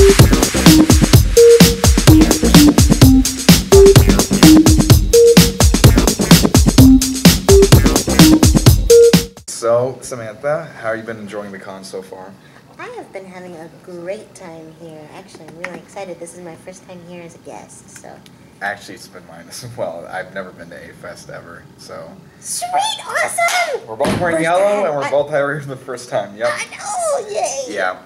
So, Samantha, how have you been enjoying the con so far? I have been having a great time here. Actually, I'm really excited. This is my first time here as a guest, so. Actually, it's been mine as well. I've never been to A-Fest ever, so. Sweet, awesome! We're both wearing yellow, and we're both here for the first time. Yep. I know, yay! Yeah.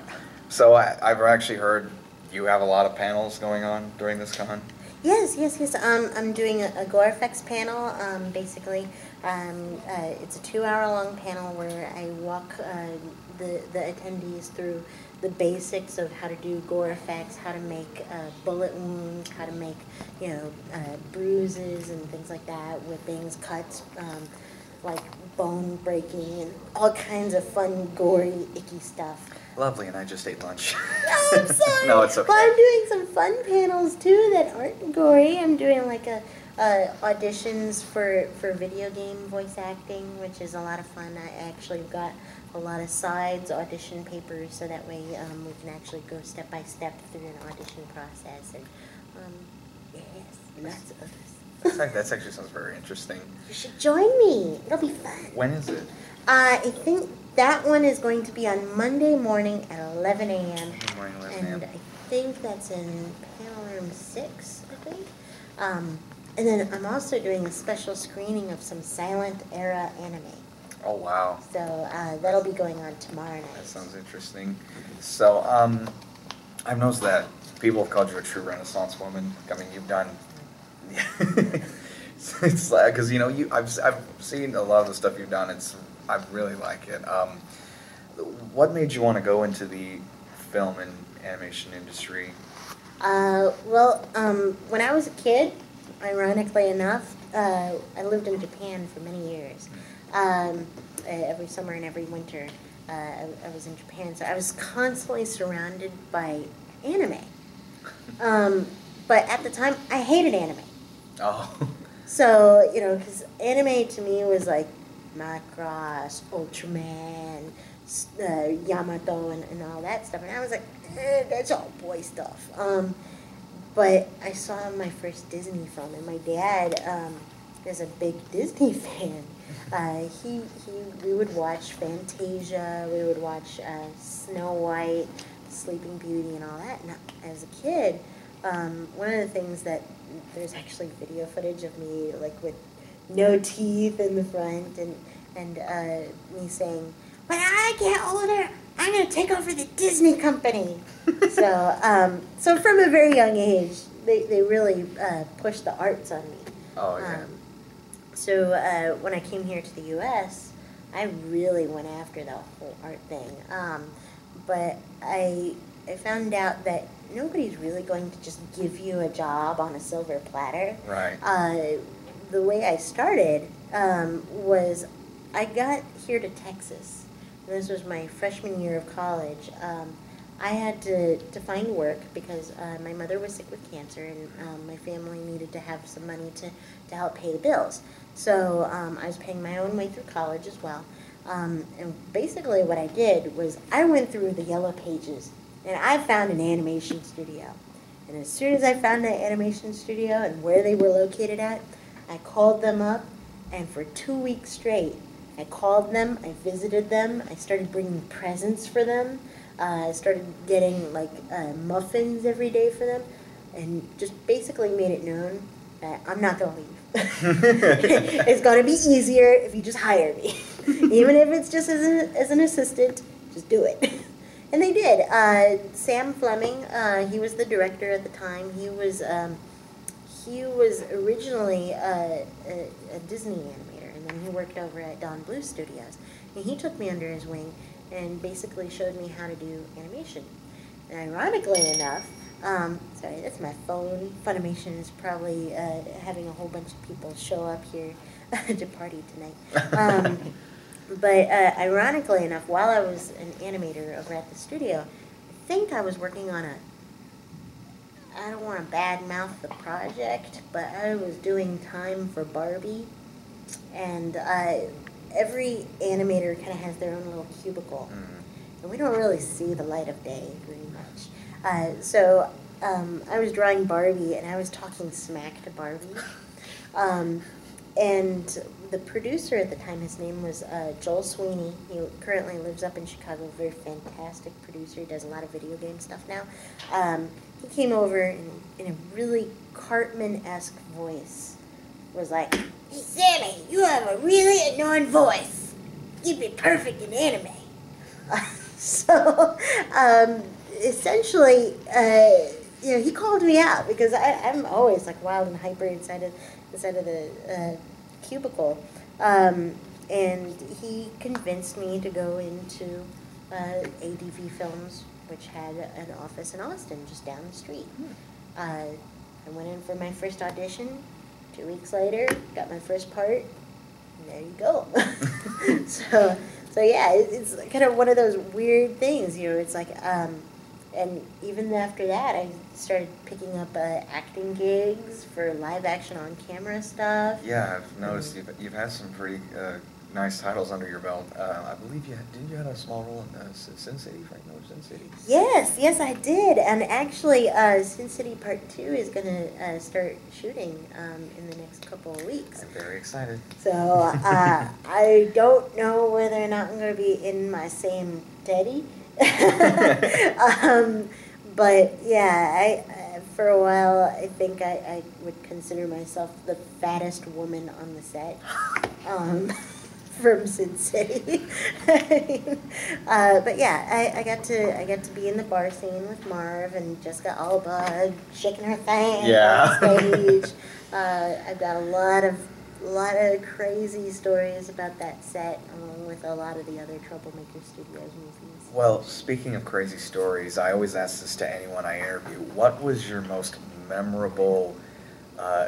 So I've actually heard you have a lot of panels going on during this con. Yes. I'm doing a Gore Effects panel. Basically, it's a 2-hour-long panel where I walk the attendees through the basics of how to do gore effects, how to make bullet wounds, how to make bruises and things like that, whippings, cuts, like bone breaking, and all kinds of fun, gory, icky stuff. Lovely, and I just ate lunch. No, I'm sorry. No, it's okay. Well, I'm doing some fun panels too that aren't gory. I'm doing like auditions for video game voice acting, which is a lot of fun. I actually got a lot of sides audition papers, so that way we can actually go step by step through an audition process. And yes, lots of others. That actually sounds very interesting. You should join me. It'll be fun. When is it? I think that one is going to be on Monday morning at 11 a.m. Morning, 11 a.m. And I think that's in panel room 6, I think. And then I'm also doing a special screening of some silent era anime. Oh, wow. So that'll be going on tomorrow night. That sounds interesting. So, I've noticed that people have called you a true Renaissance woman. I mean, you've done. It's like, because I've seen a lot of the stuff you've done. I really like it. What made you want to go into the film and animation industry? When I was a kid, ironically enough, I lived in Japan for many years. Every summer and every winter, I was in Japan, so I was constantly surrounded by anime. But at the time, I hated anime. Oh. So, because anime to me was like Macross, Ultraman, Yamato, and all that stuff. And I was like, that's all boy stuff. But I saw my first Disney film, and my dad is a big Disney fan. We would watch Fantasia, we would watch Snow White, Sleeping Beauty, and all that. And as a kid, one of the things that there's actually video footage of me like with no teeth in the front, and me saying, when I get older, I'm going to take over the Disney company. So from a very young age, they really pushed the arts on me. Oh, yeah. So when I came here to the U.S., I really went after the whole art thing. But I found out that nobody's really going to just give you a job on a silver platter. Right. The way I started was I got here to Texas. And this was my freshman year of college. I had to find work because my mother was sick with cancer, and my family needed to have some money to help pay the bills. So I was paying my own way through college as well. And basically what I did was I went through the yellow pages, and I found an animation studio. And as soon as I found that animation studio and where they were located at, I called them up, and for 2 weeks straight, I called them, I visited them, I started bringing presents for them, I started getting like muffins every day for them, and just basically made it known that I'm not going to leave. It's going to be easier if you just hire me. Even if it's just as an assistant, just do it. And they did. Sam Fleming, he was the director at the time. He was originally a Disney animator, and then he worked over at Don Bluth Studios. And he took me under his wing and basically showed me how to do animation. And ironically enough, sorry, that's my phone. Funimation is probably having a whole bunch of people show up here to party tonight. But ironically enough, while I was an animator over at the studio, I think I was working on I don't want to badmouth the project, but I was doing time for Barbie. And every animator kind of has their own little cubicle. And we don't really see the light of day very much. I was drawing Barbie, and I was talking smack to Barbie. Um, and the producer at the time, his name was Joel Sweeney. He currently lives up in Chicago, very fantastic producer. He does a lot of video game stuff now. He came over in a really Cartman-esque voice, was like, "Hey, Sammy, you have a really annoying voice. You'd be perfect in anime." So, essentially, he called me out because I'm always like wild and hyper inside of the cubicle, and he convinced me to go into ADV Films, which had an office in Austin, just down the street. I went in for my first audition. 2 weeks later, got my first part. And there you go. So yeah, it's kind of one of those weird things, It's like, and even after that, I started picking up acting gigs for live action on camera stuff. Yeah, I've noticed you've had some pretty nice titles under your belt. I believe didn't you have a small role in Sin City, Frank Miller's Sin City? Yes, I did. And actually, Sin City Part 2 is going to start shooting in the next couple of weeks. I'm very excited. So I don't know whether or not I'm going to be in my same teddy. But yeah, for a while, I think I would consider myself the fattest woman on the set. From Sin City. But yeah, I got to be in the bar scene with Marv and Jessica Alba shaking her thing on stage. I've got a lot of crazy stories about that set, along with a lot of the other Troublemaker Studios movies. Well, speaking of crazy stories, I always ask this to anyone I interview. What was your most memorable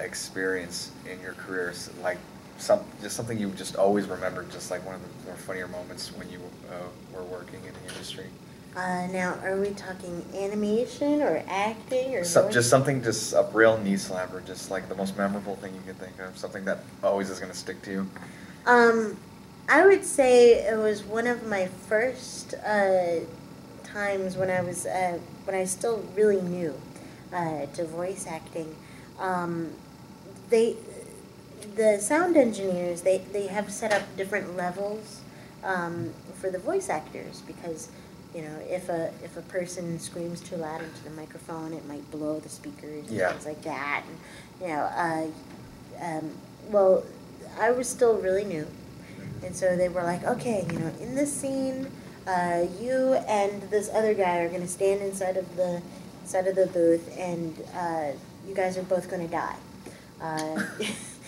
experience in your career? Like, just something you just always remember, just like one of the more funnier moments when you were working in the industry. Now, are we talking animation or acting or just something, just a real knee slapper, just like the most memorable thing you can think of, something that always is going to stick to you? I would say it was one of my first times when I was when I still really new to voice acting. The sound engineers, they have set up different levels for the voice actors because, if a person screams too loud into the microphone, it might blow the speakers and things like that. And, well, I was still really new, and so they were like, okay, in this scene, you and this other guy are going to stand inside of the booth, and you guys are both going to die.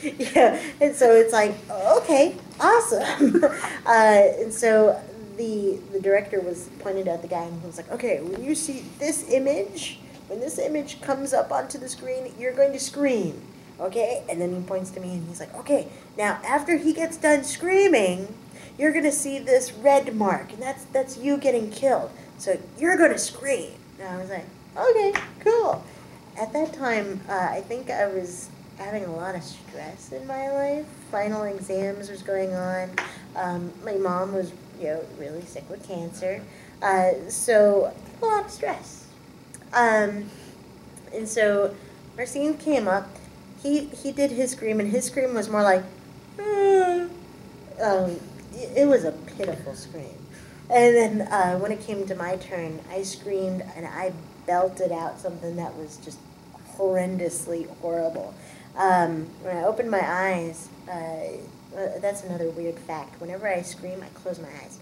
Yeah, and so it's like, okay, awesome. And so the director was pointed at the guy, and he was like, okay, when you see this image, when this image comes up onto the screen, you're going to scream, okay? And then he points to me, and he's like, okay, now after he gets done screaming, you're going to see this red mark, and that's you getting killed. So you're going to scream. And I was like, okay, cool. At that time, I think I was having a lot of stress in my life. Final exams was going on. My mom was, really sick with cancer. So a lot of stress. And so our scene came up. He did his scream, and his scream was more like, it was a pitiful scream. And then when it came to my turn, I screamed and I belted out something that was just horrendously horrible. When I opened my eyes, that's another weird fact. Whenever I scream, I close my eyes.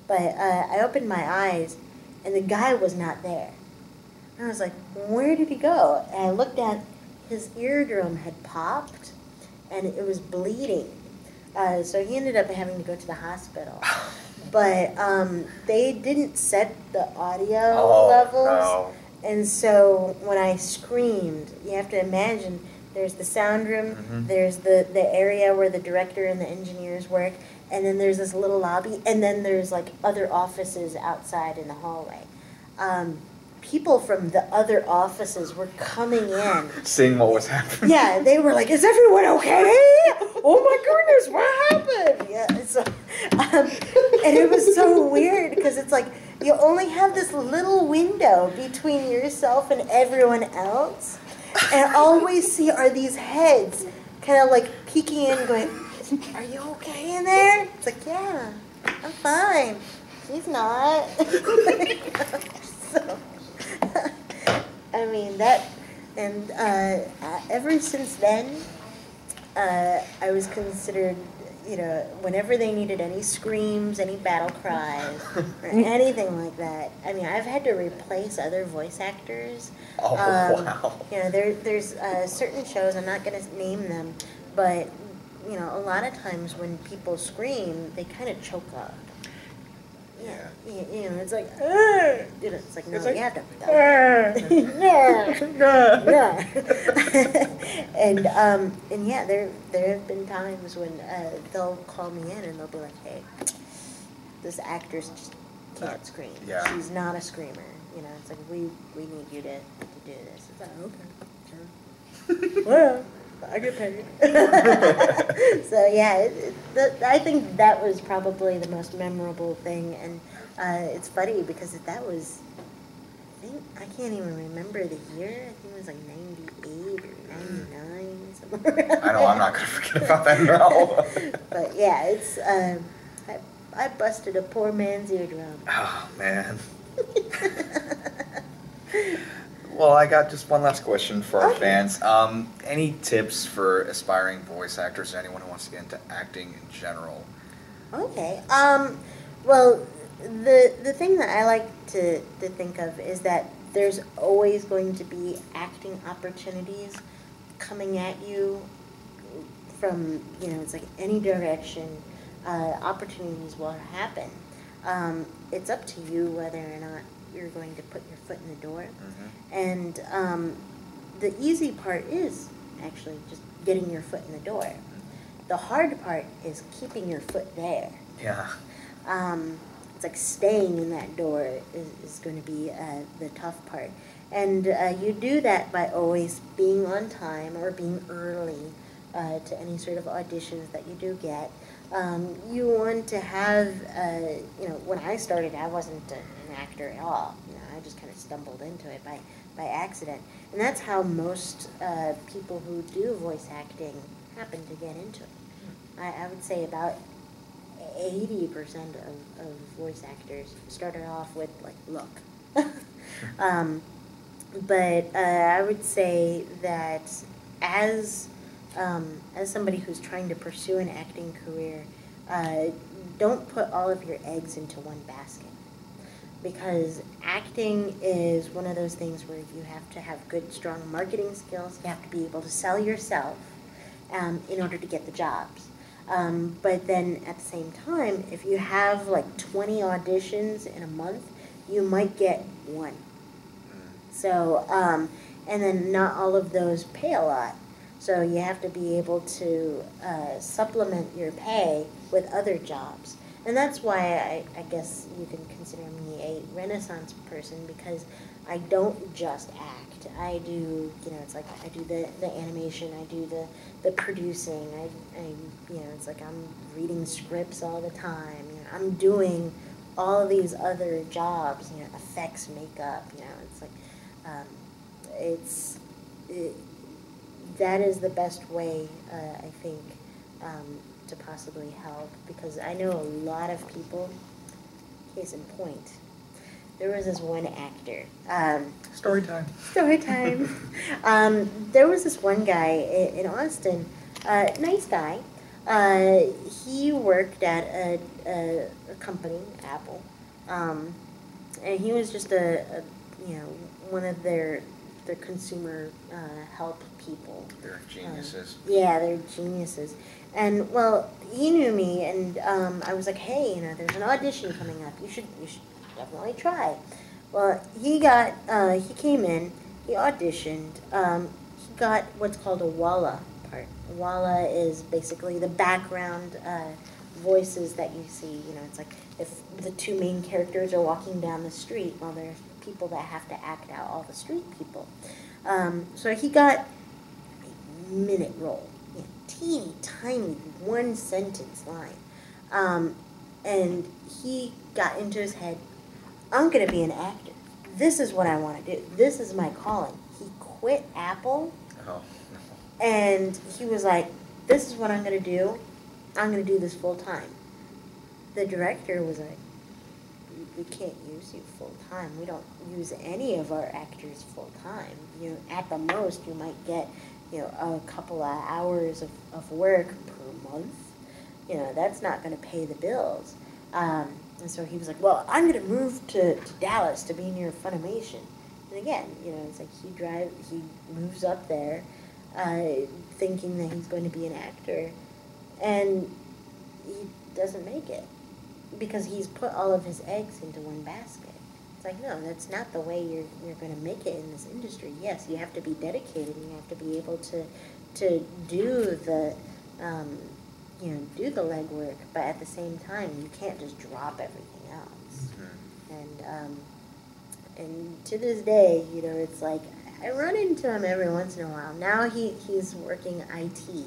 But I opened my eyes, and the guy was not there. And I was like, where did he go? And I looked at his eardrum had popped, and it was bleeding. So he ended up having to go to the hospital. But they didn't set the audio levels. No. And so when I screamed, you have to imagine, there's the sound room, there's the area where the director and the engineers work, and then there's this little lobby, and then there's like other offices outside in the hallway. People from the other offices were coming in. Seeing what was happening. Yeah, they were like, is everyone okay? Oh my goodness, what happened? Yeah, so, and it was so weird because it's like, you only have this little window between yourself and everyone else, and all we see are these heads kind of like peeking in going, are you okay in there? It's like, yeah, I'm fine. He's not. So, I mean, that, and ever since then, I was considered, whenever they needed any screams, any battle cries, or anything like that. I mean, I've had to replace other voice actors. Oh, wow. There's certain shows, I'm not going to name them, but, a lot of times when people scream, they kind of choke up. Yeah. It's like, it's like, no, you have to. And yeah, there have been times when they'll call me in and they'll be like, hey, this actress just can't scream. Yeah. She's not a screamer. It's like, we need you to do this. It's like, okay. Well, I get paid. So yeah, I think that was probably the most memorable thing, and it's funny because that was, I can't even remember the year. I think it was like 98 or 99, somewhere around I know, I'm not going to forget about that now. But yeah, it's, I busted a poor man's eardrum. Oh, man. Well, I got just one last question for our fans. Any tips for aspiring voice actors or anyone who wants to get into acting in general? Okay. Well, the thing that I like to think of is that there's always going to be acting opportunities coming at you from, it's like any direction. Opportunities will happen. It's up to you whether or not you're going to put your foot in the door. And the easy part is actually just getting your foot in the door. The hard part is keeping your foot there. Yeah. It's like staying in that door is going to be the tough part. And you do that by always being on time or being early to any sort of auditions that you do get. You want to have, when I started, I wasn't an actor at all. I just kind of stumbled into it by accident. And that's how most people who do voice acting happen to get into it. I would say about 80% of voice actors started off with, like, luck. But I would say that as somebody who's trying to pursue an acting career, don't put all of your eggs into one basket. Because acting is one of those things where you have to have good, strong marketing skills. You have to be able to sell yourself in order to get the jobs. But then at the same time, if you have like 20 auditions in a month, you might get one. So, and then not all of those pay a lot. So you have to be able to supplement your pay with other jobs. And that's why I guess you can consider me a Renaissance person, because I don't just act. I do, it's like I do the animation, I do the producing, it's like I'm reading scripts all the time. I'm doing all these other jobs, effects, makeup, it's like, that is the best way, I think, to possibly help, because I know a lot of people, case in point, there was this one actor. Story time. Story time. There was this one guy in Austin, nice guy. He worked at a company, Apple, and he was just one of their consumer help people. They're geniuses. Yeah, they're geniuses. And well, he knew me, and I was like, hey, there's an audition coming up. You should definitely try. Well, he came in, he auditioned. He got what's called a walla part. A walla is basically the background voices that you see. It's like if the two main characters are walking down the street, well, there's people that have to act out all the street people. So he got a minute role, teeny tiny one sentence line, and he got into his head, I'm going to be an actor. This is what I want to do. This is my calling. He quit Apple, Oh, and he was like, this is what I'm going to do. I'm going to do this full time. The director was like, we can't use you full time. We don't use any of our actors full time. You know, at the most, you might get, you know, a couple of hours of work per month. You know, that's not going to pay the bills. And so he was like, well, I'm going to move to Dallas to be near Funimation. And again, you know, it's like he moves up there thinking that he's going to be an actor, and he doesn't make it because he's put all of his eggs into one basket. It's like, no, that's not the way you're going to make it in this industry. Yes, you have to be dedicated, and you have to be able to do the you know, do the legwork, but at the same time, you can't just drop everything else. Mm-hmm. And to this day, you know, it's like I run into him every once in a while. Now he's working IT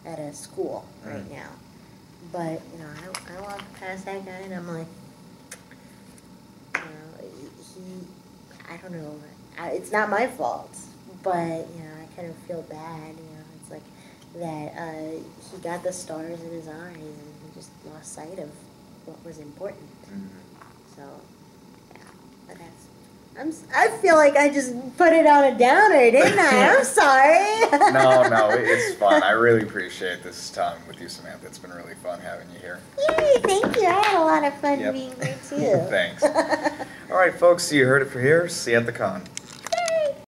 at a school right now. But you know, I walk past that guy and I'm like, you know, I don't know. It's not my fault, but you know, I kind of feel bad. You know, it's like that he got the stars in his eyes and he just lost sight of what was important. Mm-hmm. So, yeah, but I feel like I just put it on a downer, didn't I? I'm sorry. No, it's fun. I really appreciate this time with you, Samantha. It's been really fun having you here. Yay, thank you. I had a lot of fun being here, too. Thanks. All right, folks, so you heard it from here. See you at the con.